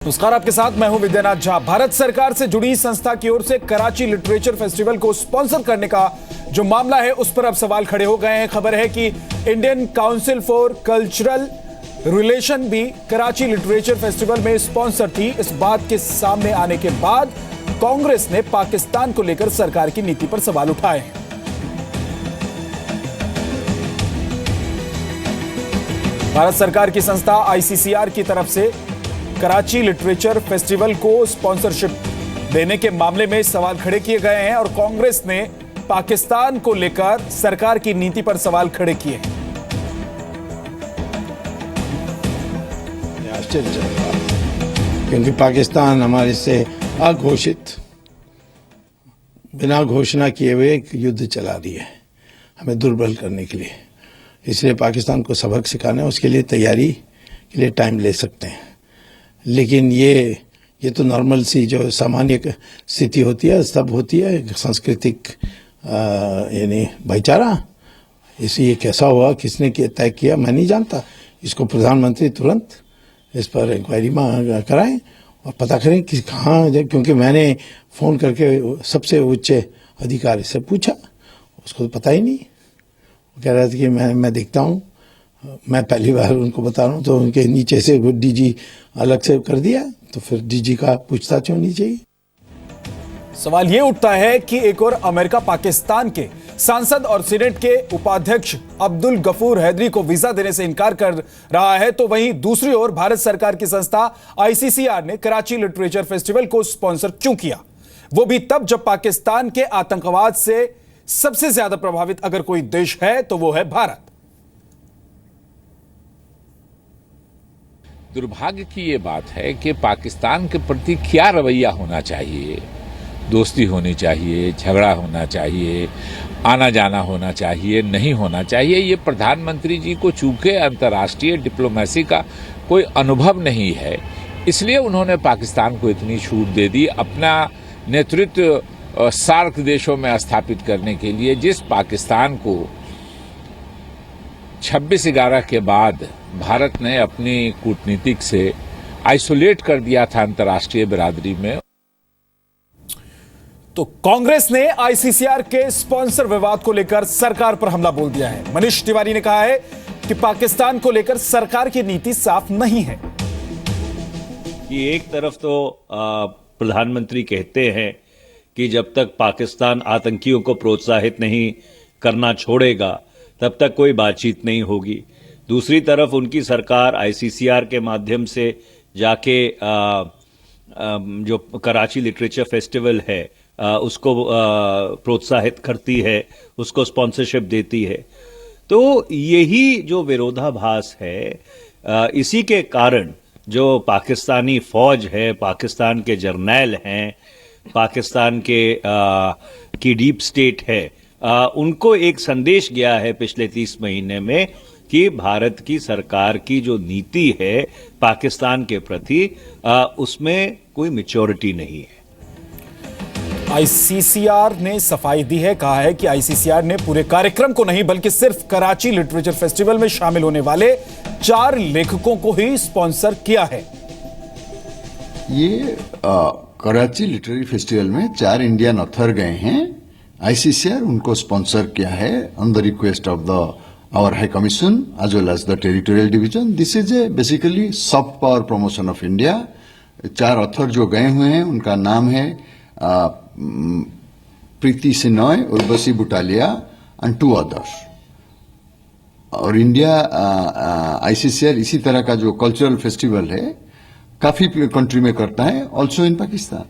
नमस्कार, आपके साथ मैं हूं विद्यानाथ झा। भारत सरकार से जुड़ी संस्था की ओर से कराची लिटरेचर फेस्टिवल को स्पॉन्सर करने का जो मामला है उस पर अब सवाल खड़े हो गए हैं। खबर है कि Indian council for cultural relation भी कराची लिटरेचर फेस्टिवल में स्पॉन्सर थी। इस बात के सामने आने के बाद कांग्रेस ने पाकिस्तान को लेकर सरकार की नीति पर सवाल उठाए हैं। भारत सरकार की संस्था आईसीसीआर की तरफ से कराची लिटरेचर फेस्टिवल को स्पॉन्सरशिप देने के मामले में सवाल खड़े किए गए हैं और कांग्रेस ने पाकिस्तान को लेकर सरकार की नीति पर सवाल खड़े किए हैं। आश्चर्यजनक, क्योंकि पाकिस्तान हमारे से अघोषित, बिना घोषणा किए हुए एक युद्ध चला रही है हमें दुर्बल करने के लिए। इसलिए पाकिस्तान को सबक सिखाना है, उसके लिए तैयारी के लिए टाइम ले सकते हैं, लेकिन ये तो नॉर्मल सी जो सामान्य स्थिति होती है सब होती है। सांस्कृतिक यानी भाईचारा, इसे ये कैसा हुआ, किसने तय किया, मैं नहीं जानता। इसको प्रधानमंत्री तुरंत इस पर इंक्वायरी कराएं और पता करें कि कहाँ, क्योंकि मैंने फ़ोन करके सबसे उच्च अधिकारी से पूछा, उसको तो पता ही नहीं। वो कह रहा था कि मैं देखता हूँ। मैं पहली बार उनको बता रहा हूँ, तो उनके नीचे से डीजी अलग से कर दिया, तो फिर डीजी का पूछताछ होनी चाहिए। सवाल यह उठता है कि एक और अमेरिका पाकिस्तान के सांसद और सीनेट के उपाध्यक्ष अब्दुल गफूर हैदरी को वीजा देने से इनकार कर रहा है, तो वहीं दूसरी ओर भारत सरकार की संस्था आईसीसीआर ने कराची लिटरेचर फेस्टिवल को स्पॉन्सर क्यों किया? वो भी तब जब पाकिस्तान के आतंकवाद से सबसे ज्यादा प्रभावित अगर कोई देश है तो वो है भारत। दुर्भाग्य की ये बात है कि पाकिस्तान के प्रति क्या रवैया होना चाहिए। दोस्ती होनी चाहिए, झगड़ा होना चाहिए, आना जाना होना चाहिए, नहीं होना चाहिए। ये प्रधानमंत्री जी को चूंकि अंतर्राष्ट्रीय डिप्लोमेसी का कोई अनुभव नहीं है, इसलिए उन्होंने पाकिस्तान को इतनी छूट दे दी अपना नेतृत्व सार्क देशों में स्थापित करने के लिए। जिस पाकिस्तान को 26/11 के बाद भारत ने अपनी कूटनीतिक से आइसोलेट कर दिया था अंतर्राष्ट्रीय बिरादरी में। तो कांग्रेस ने आईसीसीआर के स्पॉन्सर विवाद को लेकर सरकार पर हमला बोल दिया है। मनीष तिवारी ने कहा है कि पाकिस्तान को लेकर सरकार की नीति साफ नहीं है। कि एक तरफ तो प्रधानमंत्री कहते हैं कि जब तक पाकिस्तान आतंकियों को प्रोत्साहित नहीं करना छोड़ेगा तब तक कोई बातचीत नहीं होगी। दूसरी तरफ उनकी सरकार आईसीसीआर के माध्यम से जाके जो कराची लिटरेचर फेस्टिवल है उसको प्रोत्साहित करती है, उसको स्पॉन्सरशिप देती है। तो यही जो विरोधाभास है, इसी के कारण जो पाकिस्तानी फौज है, पाकिस्तान के जर्नैल हैं, पाकिस्तान के की डीप स्टेट है, उनको एक संदेश गया है पिछले 30 महीने में कि भारत की सरकार की जो नीति है पाकिस्तान के प्रति, उसमें कोई मैच्योरिटी नहीं है। आईसीसीआर ने सफाई दी है, कहा है कि आईसीसीआर ने पूरे कार्यक्रम को नहीं बल्कि सिर्फ कराची लिटरेचर फेस्टिवल में शामिल होने वाले 4 लेखकों को ही स्पॉन्सर किया है। ये कराची लिटरेरी फेस्टिवल में 4 इंडियन ऑथर गए हैं। आईसीसीआर उनको स्पॉन्सर किया है on the request of the our High Commission as well as the Territorial Division. This is a basically soft power promotion of India. 4 author जो गए हुए हैं उनका नाम है प्रीति सिनॉय, उर्वशी बुटालिया एंड 2 others. और इंडिया आईसीसीआर इसी तरह का जो कल्चरल फेस्टिवल है काफी कंट्री में करता है, ऑल्सो इन पाकिस्तान।